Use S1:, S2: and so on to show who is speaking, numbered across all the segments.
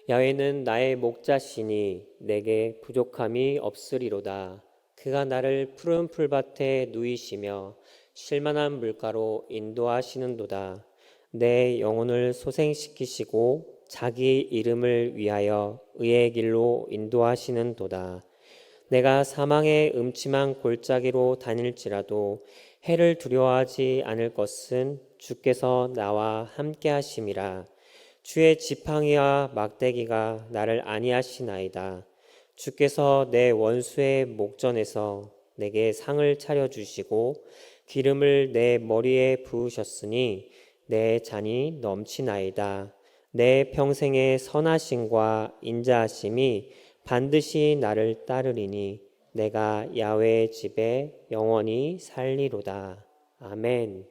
S1: 야훼는 나의 목자시니 내게 부족함이 없으리로다. 그가 나를 푸른 풀밭에 누이시며 쉴만한 물가로 인도하시는도다. 내 영혼을 소생시키시고 자기 이름을 위하여 의의 길로 인도하시는도다. 내가 사망의 음침한 골짜기로 다닐지라도 해를 두려워하지 않을 것은 주께서 나와 함께 하심이라. 주의 지팡이와 막대기가 나를 안위하시나이다. 주께서 내 원수의 목전에서 내게 상을 차려주시고 기름을 내 머리에 부으셨으니 내 잔이 넘치나이다. 내 평생의 선하심과 인자하심이 반드시 나를 따르리니 내가 야훼의 집에 영원히 살리로다. 아멘.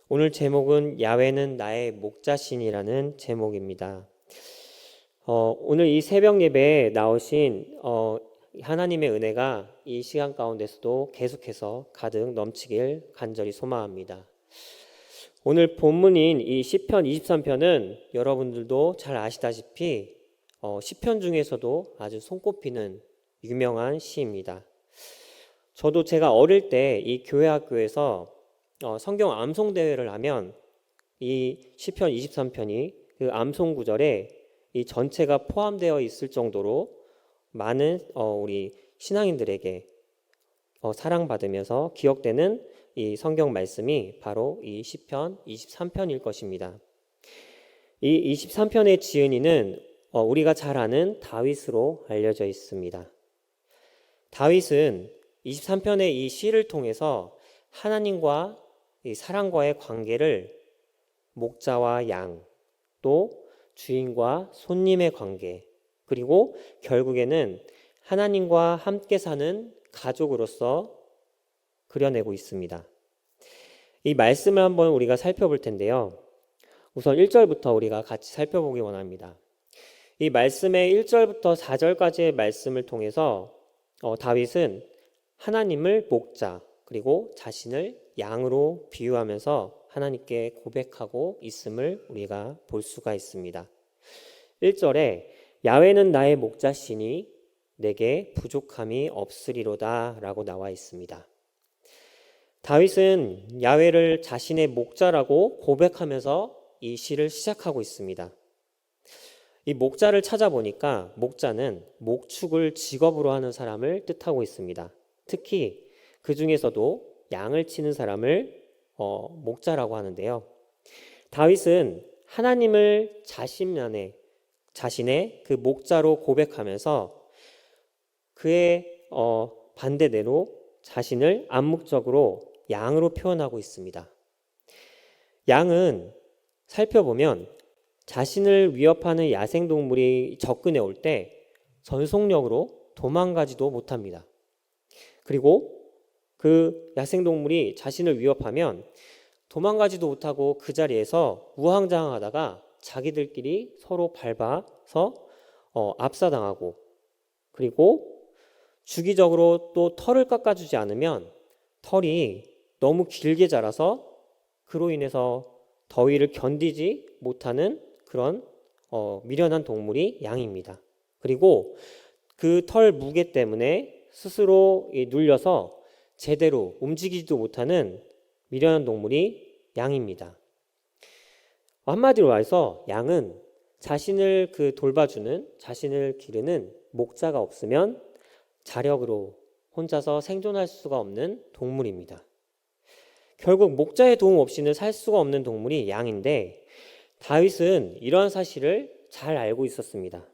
S1: 오늘 제목은 야훼는 나의 목자신이라는 제목입니다. 오늘 이 새벽 예배에 나오신 하나님의 은혜가 이 시간 가운데서도 계속해서 가득 넘치길 간절히 소망합니다. 오늘 본문인 이 시편 23편은 여러분들도 잘 아시다시피 시편 중에서도 아주 손꼽히는 유명한 시입니다. 저도 제가 어릴 때 이 교회 학교에서 성경 암송 대회를 하면 이 시편 23편이 그 암송 구절에 이 전체가 포함되어 있을 정도로 많은 우리 신앙인들에게 사랑받으면서 기억되는 이 성경 말씀이 바로 이 시편 23편일 것입니다. 이 23편의 지은이는 우리가 잘 아는 다윗으로 알려져 있습니다. 다윗은 23편의 이 시를 통해서 하나님과 이 사람과의 관계를 목자와 양, 또 주인과 손님의 관계, 그리고 결국에는 하나님과 함께 사는 가족으로서 그려내고 있습니다. 이 말씀을 한번 우리가 살펴볼 텐데요. 우선 1절부터 우리가 같이 살펴보기 원합니다. 이 말씀의 1절부터 4절까지의 말씀을 통해서 다윗은 하나님을 목자, 그리고 자신을 양으로 비유하면서 하나님께 고백하고 있음을 우리가 볼 수가 있습니다. 1절에 야훼는 나의 목자시니 내게 부족함이 없으리로다 라고 나와 있습니다. 다윗은 야훼를 자신의 목자라고 고백하면서 이 시를 시작하고 있습니다. 이 목자를 찾아보니까 목자는 목축을 직업으로 하는 사람을 뜻하고 있습니다. 특히 그 중에서도 양을 치는 사람을 목자라고 하는데요. 다윗은 하나님을 자신의 그 목자로 고백하면서 그의 반대대로 자신을 암묵적으로 양으로 표현하고 있습니다. 양은 살펴보면 자신을 위협하는 야생동물이 접근해 올 때 전속력으로 도망가지도 못합니다. 그리고 그 야생동물이 자신을 위협하면 도망가지도 못하고 그 자리에서 우왕좌왕하다가 자기들끼리 서로 밟아서 압사당하고, 그리고 주기적으로 또 털을 깎아주지 않으면 털이 너무 길게 자라서 그로 인해서 더위를 견디지 못하는 그런 미련한 동물이 양입니다. 그리고 그 털 무게 때문에 스스로 눌려서 제대로 움직이지도 못하는 미련한 동물이 양입니다. 한마디로 말해서 양은 자신을 돌봐주는, 자신을 기르는 목자가 없으면 자력으로 혼자서 생존할 수가 없는 동물입니다. 결국 목자의 도움 없이는 살 수가 없는 동물이 양인데 다윗은 이러한 사실을 잘 알고 있었습니다.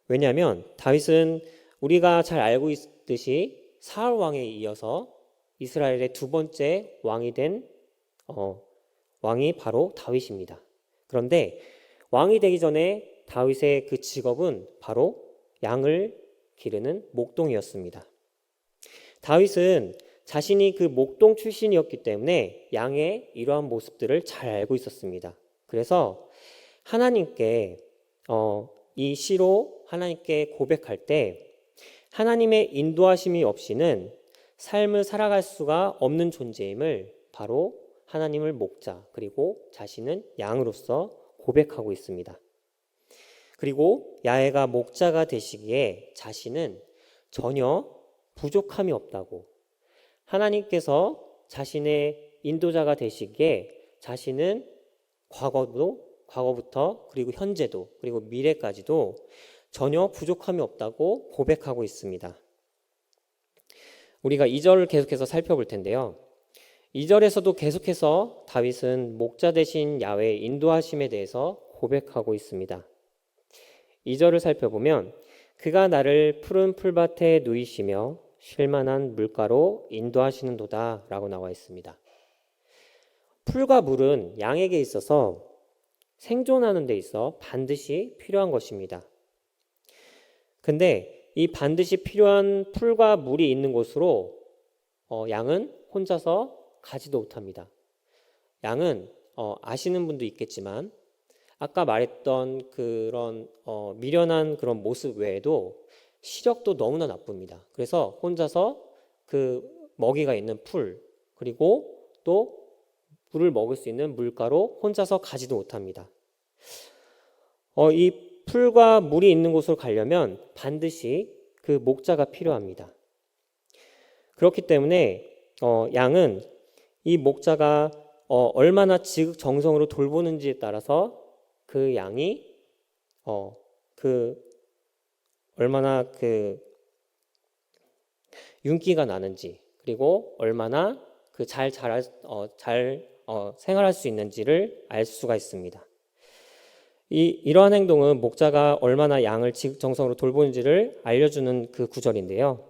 S1: 왜냐하면 다윗은 우리가 잘 알고 있듯이 사울 왕에 이어서 이스라엘의 두 번째 왕이 된 왕이 바로 다윗입니다. 그런데 왕이 되기 전에 다윗의 그 직업은 바로 양을 기르는 목동이었습니다. 다윗은 자신이 그 목동 출신이었기 때문에 양의 이러한 모습들을 잘 알고 있었습니다. 그래서 하나님께 이 시로 하나님께 고백할 때 하나님의 인도하심이 없이는 삶을 살아갈 수가 없는 존재임을 바로 하나님을 목자, 그리고 자신은 양으로서 고백하고 있습니다. 그리고 야훼가 목자가 되시기에 자신은 전혀 부족함이 없다고, 하나님께서 자신의 인도자가 되시기에 자신은 과거부터 그리고 현재도 그리고 미래까지도 전혀 부족함이 없다고 고백하고 있습니다. 우리가 2절을 계속해서 살펴볼 텐데요. 2절에서도 계속해서 다윗은 목자 되신 야훼의 인도하심에 대해서 고백하고 있습니다. 2절을 살펴보면 그가 나를 푸른 풀밭에 누이시며 쉴만한 물가로 인도하시는도다 라고 나와 있습니다. 풀과 물은 양에게 있어서 생존하는 데 있어 반드시 필요한 것입니다. 근데 이 반드시 필요한 풀과 물이 있는 곳으로 양은 혼자서 가지도 못합니다. 양은 아시는 분도 있겠지만 아까 말했던 그런 미련한 그런 모습 외에도 시력도 너무나 나쁩니다. 그래서 혼자서 그 먹이가 있는 풀 그리고 또 물을 먹을 수 있는 물가로 혼자서 가지도 못합니다. 이 풀과 물이 있는 곳으로 가려면 반드시 그 목자가 필요합니다. 그렇기 때문에 양은 이 목자가 얼마나 지극정성으로 돌보는지에 따라서 그 양이 얼마나 윤기가 나는지 그리고 얼마나 잘 생활할 수 있는지를 알 수가 있습니다. 이러한 행동은 목자가 얼마나 양을 지극정성으로 돌보는지를 알려주는 그 구절인데요.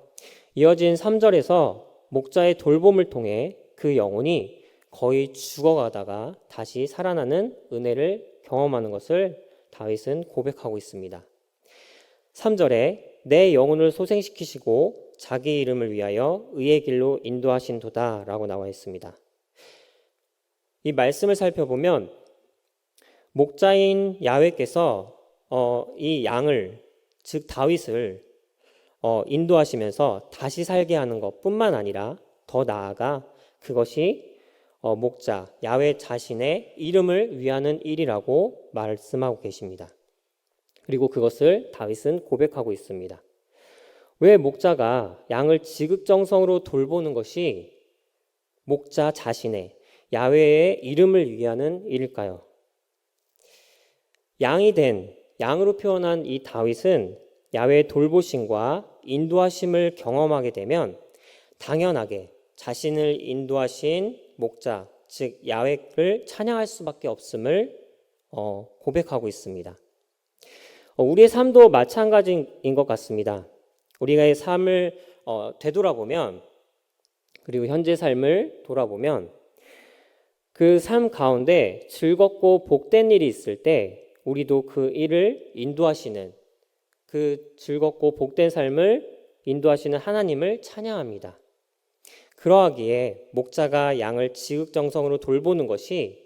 S1: 이어진 3절에서 목자의 돌봄을 통해 그 영혼이 거의 죽어가다가 다시 살아나는 은혜를 경험하는 것을 다윗은 고백하고 있습니다. 3절에 내 영혼을 소생시키시고 자기 이름을 위하여 의의 길로 인도하신도다 라고 나와 있습니다. 이 말씀을 살펴보면 목자인 야훼께서 이 양을 즉 다윗을 인도하시면서 다시 살게 하는 것뿐만 아니라 더 나아가 그것이 목자 야훼 자신의 이름을 위하는 일이라고 말씀하고 계십니다. 그리고 그것을 다윗은 고백하고 있습니다. 왜 목자가 양을 지극정성으로 돌보는 것이 목자 자신의 야훼의 이름을 위하는 일일까요? 양으로 표현한 이 다윗은 야훼의 돌보심과 인도하심을 경험하게 되면 당연하게 자신을 인도하신 목자, 즉 야훼를 찬양할 수밖에 없음을 고백하고 있습니다. 우리의 삶도 마찬가지인 것 같습니다. 우리의 삶을 되돌아보면 그리고 현재 삶을 돌아보면 그 삶 가운데 즐겁고 복된 일이 있을 때 우리도 그 일을 인도하시는 그 즐겁고 복된 삶을 인도하시는 하나님을 찬양합니다. 그러하기에 목자가 양을 지극정성으로 돌보는 것이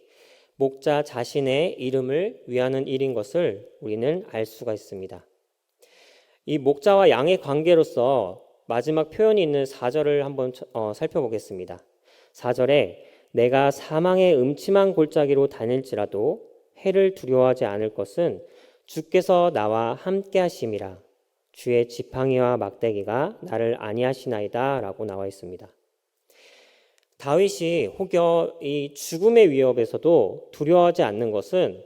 S1: 목자 자신의 이름을 위하는 일인 것을 우리는 알 수가 있습니다. 이 목자와 양의 관계로서 마지막 표현이 있는 4절을 한번 살펴보겠습니다. 4절에 내가 사망의 음침한 골짜기로 다닐지라도 해를 두려워하지 않을 것은 주께서 나와 함께 하심이라. 주의 지팡이와 막대기가 나를 안위하시나이다 라고 나와 있습니다. 다윗이 혹여 이 죽음의 위협에서도 두려워하지 않는 것은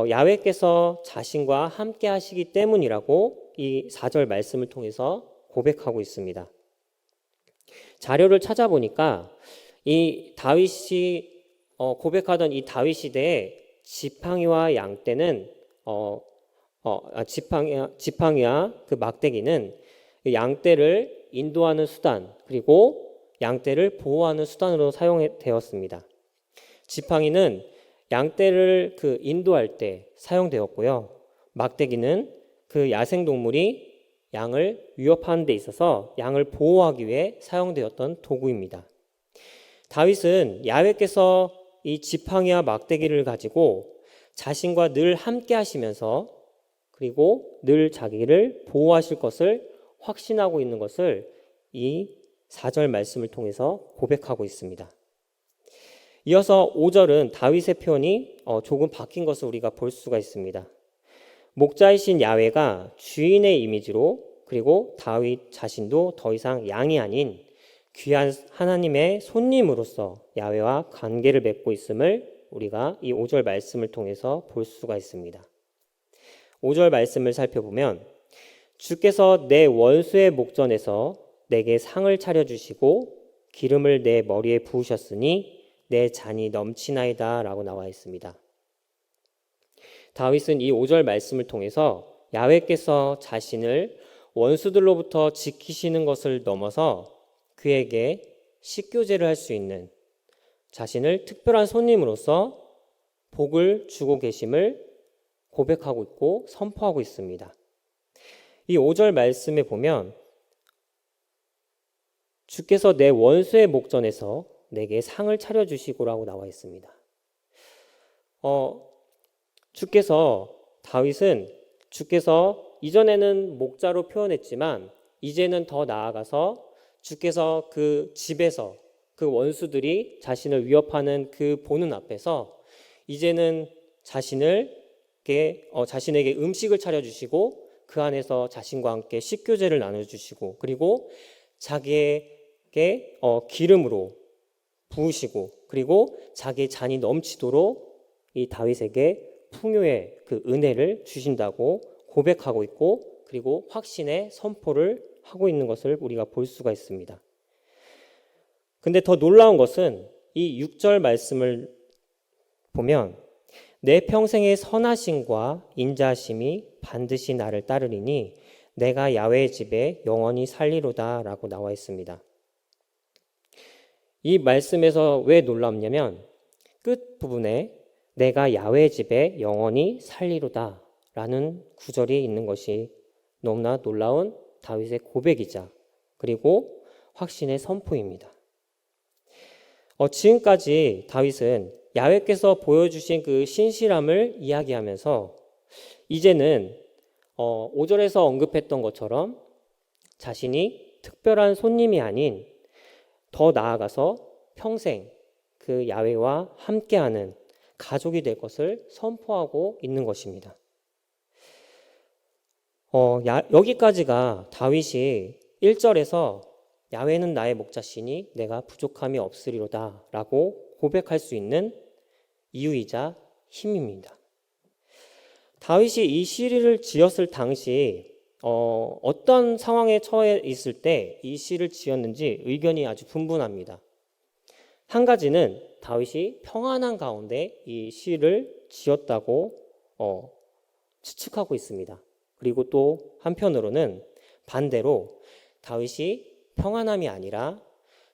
S1: 야훼께서 자신과 함께 하시기 때문이라고 이 4절 말씀을 통해서 고백하고 있습니다. 자료를 찾아보니까 이 다윗이 고백하던 이 다윗 시대의 지팡이와 양떼는 지팡이와 그 막대기는 양떼를 인도하는 수단 그리고 양떼를 보호하는 수단으로 사용되었습니다. 지팡이는 양떼를 인도할 때 사용되었고요. 막대기는 그 야생동물이 양을 위협하는 데 있어서 양을 보호하기 위해 사용되었던 도구입니다. 다윗은 야훼께서 이 지팡이와 막대기를 가지고 자신과 늘 함께 하시면서 그리고 늘 자기를 보호하실 것을 확신하고 있는 것을 이 4절 말씀을 통해서 고백하고 있습니다. 이어서 5절은 다윗의 표현이 조금 바뀐 것을 우리가 볼 수가 있습니다. 목자이신 야훼가 주인의 이미지로, 그리고 다윗 자신도 더 이상 양이 아닌 귀한 하나님의 손님으로서 야훼와 관계를 맺고 있음을 우리가 이 5절 말씀을 통해서 볼 수가 있습니다. 5절 말씀을 살펴보면 주께서 내 원수의 목전에서 내게 상을 차려주시고 기름을 내 머리에 부으셨으니 내 잔이 넘치나이다 라고 나와 있습니다. 다윗은 이 5절 말씀을 통해서 야훼께서 자신을 원수들로부터 지키시는 것을 넘어서 그에게 식교제를 할 수 있는, 자신을 특별한 손님으로서 복을 주고 계심을 고백하고 있고 선포하고 있습니다. 이 5절 말씀에 보면 주께서 내 원수의 목전에서 내게 상을 차려주시고라고 나와 있습니다. 다윗은 주께서 이전에는 목자로 표현했지만 이제는 더 나아가서 주께서 그 집에서 그 원수들이 자신을 위협하는 그 보는 앞에서 이제는 자신에게 음식을 차려주시고 그 안에서 자신과 함께 식교제를 나눠주시고, 그리고 자기에게 기름으로 부으시고, 그리고 자기의 잔이 넘치도록 이 다윗에게 풍요의 그 은혜를 주신다고 고백하고 있고, 그리고 확신의 선포를 하고 있는 것을 우리가 볼 수가 있습니다. 근데 더 놀라운 것은 이 6절 말씀을 보면 내 평생의 선하심과 인자하심이 반드시 나를 따르리니 내가 야훼의 집에 영원히 살리로다 라고 나와 있습니다. 이 말씀에서 왜 놀랍냐면 끝부분에 내가 야훼의 집에 영원히 살리로다 라는 구절이 있는 것이 너무나 놀라운 다윗의 고백이자 그리고 확신의 선포입니다. 지금까지 다윗은 야훼께서 보여주신 그 신실함을 이야기하면서 이제는 5절에서 언급했던 것처럼 자신이 특별한 손님이 아닌 더 나아가서 평생 그 야훼와 함께하는 가족이 될 것을 선포하고 있는 것입니다. 여기까지가 다윗이 1절에서 야훼는 나의 목자시니 내가 부족함이 없으리로다 라고 고백할 수 있는 이유이자 힘입니다. 다윗이 이 시를 지었을 당시 어떤 상황에 처해 있을 때 이 시를 지었는지 의견이 아주 분분합니다. 한 가지는 다윗이 평안한 가운데 이 시를 지었다고 추측하고 있습니다. 그리고 또 한편으로는 반대로 다윗이 평안함이 아니라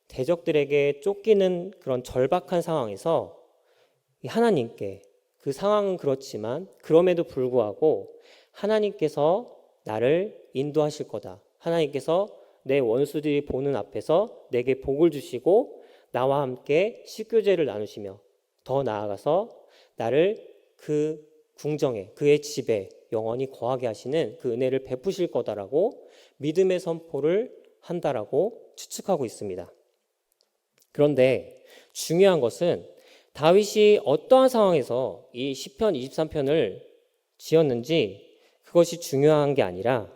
S1: 대적들에게 쫓기는 그런 절박한 상황에서 하나님께, 그 상황은 그렇지만 그럼에도 불구하고 하나님께서 나를 인도하실 거다, 하나님께서 내 원수들이 보는 앞에서 내게 복을 주시고 나와 함께 식교제를 나누시며 더 나아가서 나를 그 궁정에, 그의 집에 영원히 거하게 하시는 그 은혜를 베푸실 거다라고 믿음의 선포를 한다라고 추측하고 있습니다. 그런데 중요한 것은 다윗이 어떠한 상황에서 이 시편 23편을 지었는지 그것이 중요한 게 아니라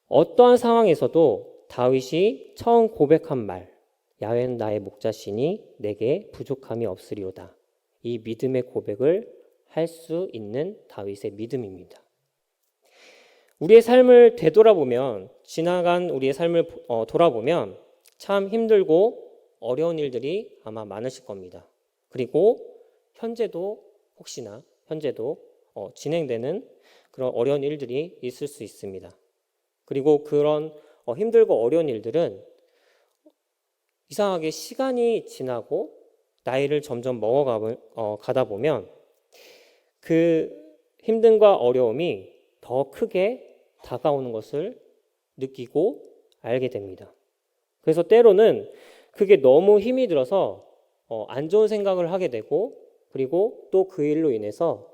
S1: 어떠한 상황에서도 다윗이 처음 고백한 말, 야훼는 나의 목자시니 내게 부족함이 없으리로다, 이 믿음의 고백을 할 수 있는 다윗의 믿음입니다. 우리의 삶을 되돌아보면, 지나간 우리의 삶을 돌아보면 참 힘들고 어려운 일들이 아마 많으실 겁니다. 그리고 혹시나 현재도 진행되는 그런 어려운 일들이 있을 수 있습니다. 그리고 그런 힘들고 어려운 일들은 이상하게 시간이 지나고 나이를 점점 먹어가다 보면 그 힘듦과 어려움이 더 크게 다가오는 것을 느끼고 알게 됩니다. 그래서 때로는 그게 너무 힘이 들어서 안 좋은 생각을 하게 되고, 그리고 또 그 일로 인해서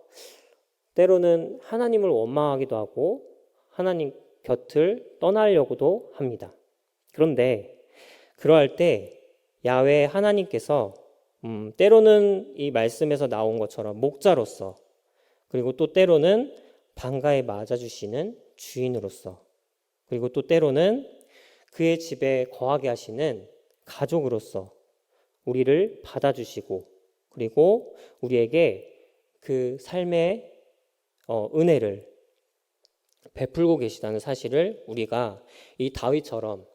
S1: 때로는 하나님을 원망하기도 하고 하나님 곁을 떠나려고도 합니다. 그런데 그러할 때 야훼 하나님께서 때로는 이 말씀에서 나온 것처럼 목자로서, 그리고 또 때로는 반가에 맞아주시는 주인으로서, 그리고 또 때로는 그의 집에 거하게 하시는 가족으로서 우리를 받아주시고, 그리고 우리에게 그 삶의 은혜를 베풀고 계시다는 사실을 우리가 이 다윗처럼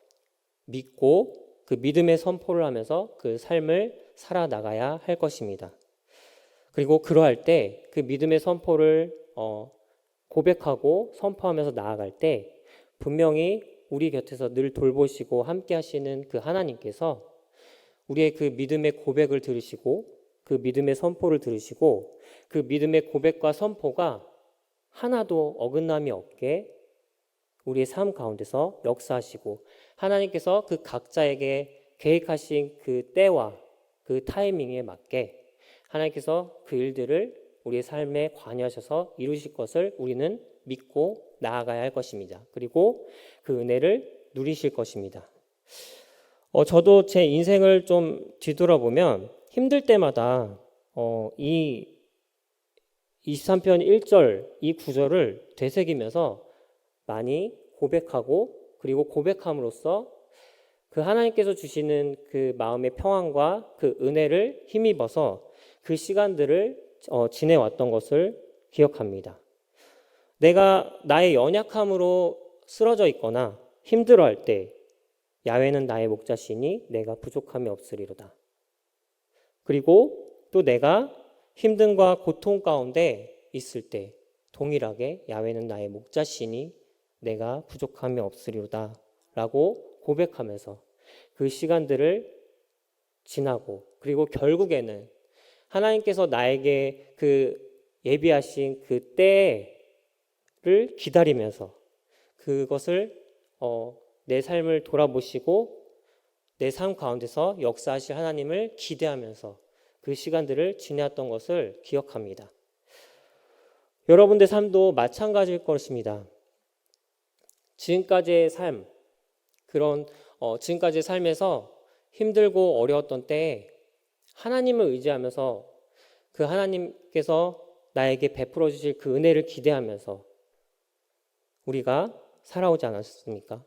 S1: 믿고 그 믿음의 선포를 하면서 그 삶을 살아나가야 할 것입니다. 그리고 그러할 때 그 믿음의 선포를 고백하고 선포하면서 나아갈 때 분명히 우리 곁에서 늘 돌보시고 함께 하시는 그 하나님께서 우리의 그 믿음의 고백을 들으시고 그 믿음의 선포를 들으시고 그 믿음의 고백과 선포가 하나도 어긋남이 없게 우리의 삶 가운데서 역사하시고 하나님께서 그 각자에게 계획하신 그 때와 그 타이밍에 맞게 하나님께서 그 일들을 우리의 삶에 관여하셔서 이루실 것을 우리는 믿고 나아가야 할 것입니다. 그리고 그 은혜를 누리실 것입니다. 저도 제 인생을 좀 뒤돌아보면 힘들 때마다 이 23편 1절 이 구절을 되새기면서 많이 고백하고 그리고 고백함으로써 그 하나님께서 주시는 그 마음의 평안과 그 은혜를 힘입어서 그 시간들을 지내왔던 것을 기억합니다. 내가 나의 연약함으로 쓰러져 있거나 힘들어할 때 야훼는 나의 목자시니 내가 부족함이 없으리로다. 그리고 또 내가 힘듦과 고통 가운데 있을 때 동일하게 야훼는 나의 목자시니 내가 부족함이 없으리로다 라고 고백하면서 그 시간들을 지나고 그리고 결국에는 하나님께서 나에게 그 예비하신 그 때를 기다리면서 그것을 내 삶을 돌아보시고 내 삶 가운데서 역사하실 하나님을 기대하면서 그 시간들을 지내왔던 것을 기억합니다. 여러분들 삶도 마찬가지일 것입니다. 지금까지의 삶, 지금까지의 삶에서 힘들고 어려웠던 때에 하나님을 의지하면서 그 하나님께서 나에게 베풀어 주실 그 은혜를 기대하면서 우리가 살아오지 않았습니까?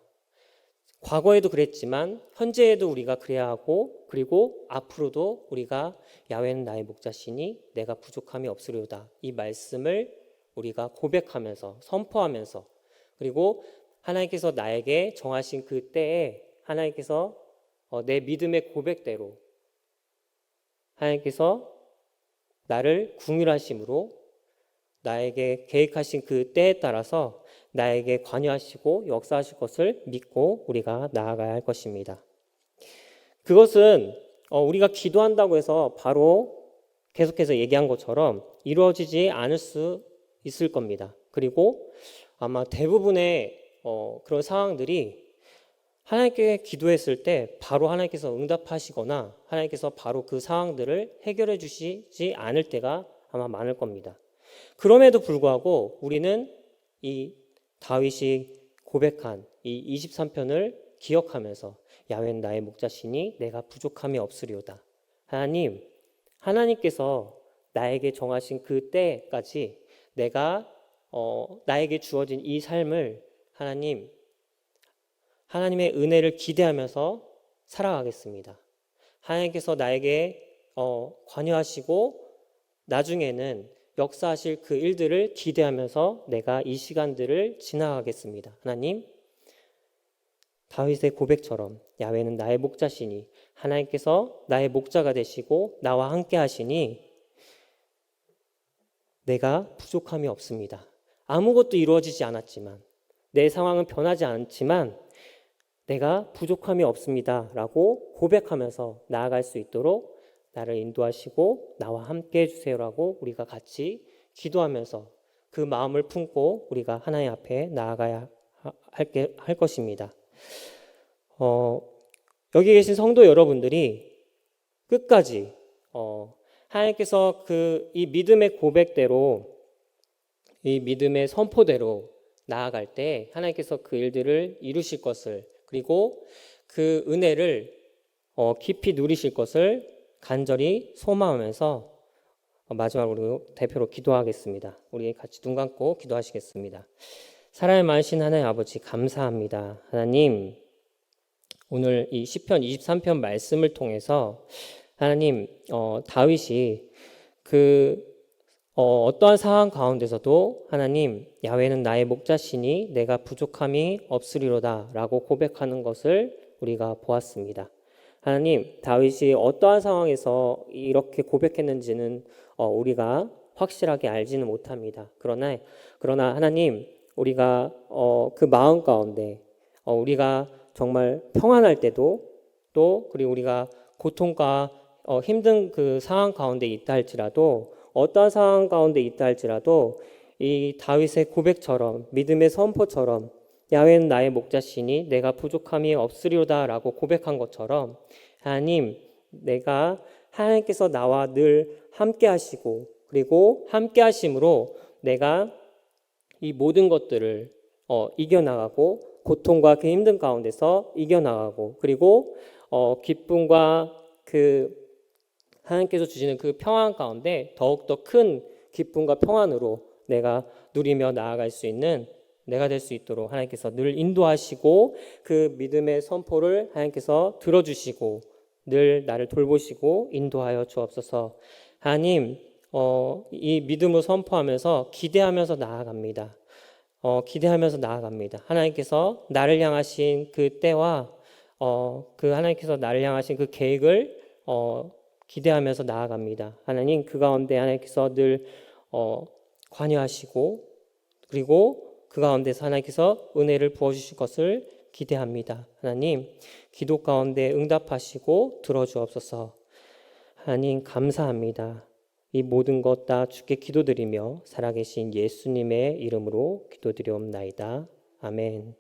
S1: 과거에도 그랬지만 현재에도 우리가 그래야 하고 그리고 앞으로도 우리가 야훼는 나의 목자시니 내가 부족함이 없으리로다 이 말씀을 우리가 고백하면서 선포하면서 그리고 하나님께서 나에게 정하신 그 때에 하나님께서 내 믿음의 고백대로 하나님께서 나를 긍휼하심으로 나에게 계획하신 그 때에 따라서 나에게 관여하시고 역사하실 것을 믿고 우리가 나아가야 할 것입니다. 그것은 우리가 기도한다고 해서 바로 계속해서 얘기한 것처럼 이루어지지 않을 수 있을 겁니다. 그리고 아마 대부분의 그런 상황들이 하나님께 기도했을 때 바로 하나님께서 응답하시거나 하나님께서 바로 그 상황들을 해결해 주시지 않을 때가 아마 많을 겁니다. 그럼에도 불구하고 우리는 이 다윗이 고백한 이 23편을 기억하면서 야훼는 나의 목자시니 내가 부족함이 없으리로다. 하나님께서 나에게 정하신 그 때까지 내가 나에게 주어진 이 삶을 하나님의 은혜를 기대하면서 살아가겠습니다. 하나님께서 나에게 관여하시고 나중에는 역사하실 그 일들을 기대하면서 내가 이 시간들을 지나가겠습니다. 하나님, 다윗의 고백처럼 야훼는 나의 목자시니 하나님께서 나의 목자가 되시고 나와 함께 하시니 내가 부족함이 없습니다. 아무것도 이루어지지 않았지만 내 상황은 변하지 않지만 내가 부족함이 없습니다 라고 고백하면서 나아갈 수 있도록 나를 인도하시고 나와 함께 해주세요라고 우리가 같이 기도하면서 그 마음을 품고 우리가 하나님 앞에 나아가야 할 것입니다. 여기 계신 성도 여러분들이 끝까지 하나님께서 이 믿음의 고백대로 이 믿음의 선포대로 나아갈 때 하나님께서 그 일들을 이루실 것을 그리고 그 은혜를 깊이 누리실 것을 간절히 소망하면서 마지막으로 대표로 기도하겠습니다. 우리 같이 눈 감고 기도하시겠습니다. 사랑의 많으신 하나님 아버지 감사합니다. 하나님, 오늘 이 시편 23편 말씀을 통해서 하나님, 다윗이 어떠한 상황 가운데서도 하나님, 야훼는 나의 목자시니 내가 부족함이 없으리로다 라고 고백하는 것을 우리가 보았습니다. 하나님, 다윗이 어떠한 상황에서 이렇게 고백했는지는 우리가 확실하게 알지는 못합니다. 그러나 하나님, 우리가 그 마음 가운데 우리가 정말 평안할 때도 또 그리고 우리가 고통과 힘든 그 상황 가운데 있다 할지라도 어떠한 상황 가운데 있다 할지라도 이 다윗의 고백처럼 믿음의 선포처럼 야훼는 나의 목자시니 내가 부족함이 없으리로다라고 고백한 것처럼 하나님, 내가 하나님께서 나와 늘 함께 하시고 그리고 함께 하심으로 내가 이 모든 것들을 이겨나가고 고통과 그 힘든 가운데서 이겨나가고 그리고 기쁨과 그 하나님께서 주시는 그 평안 가운데 더욱더 큰 기쁨과 평안으로 내가 누리며 나아갈 수 있는 내가 될 수 있도록 하나님께서 늘 인도하시고 그 믿음의 선포를 하나님께서 들어주시고 늘 나를 돌보시고 인도하여 주옵소서. 하나님, 이 믿음을 선포하면서 기대하면서 나아갑니다. 기대하면서 나아갑니다. 하나님께서 나를 향하신 그 때와 그 하나님께서 나를 향하신 그 계획을 기대하면서 나아갑니다. 하나님, 그 가운데 하나님께서 늘 관여하시고 그리고 그 가운데서 하나님께서 은혜를 부어주실 것을 기대합니다. 하나님, 기도 가운데 응답하시고 들어주옵소서. 하나님, 감사합니다. 이 모든 것 다 주께 기도드리며 살아계신 예수님의 이름으로 기도드리옵나이다. 아멘.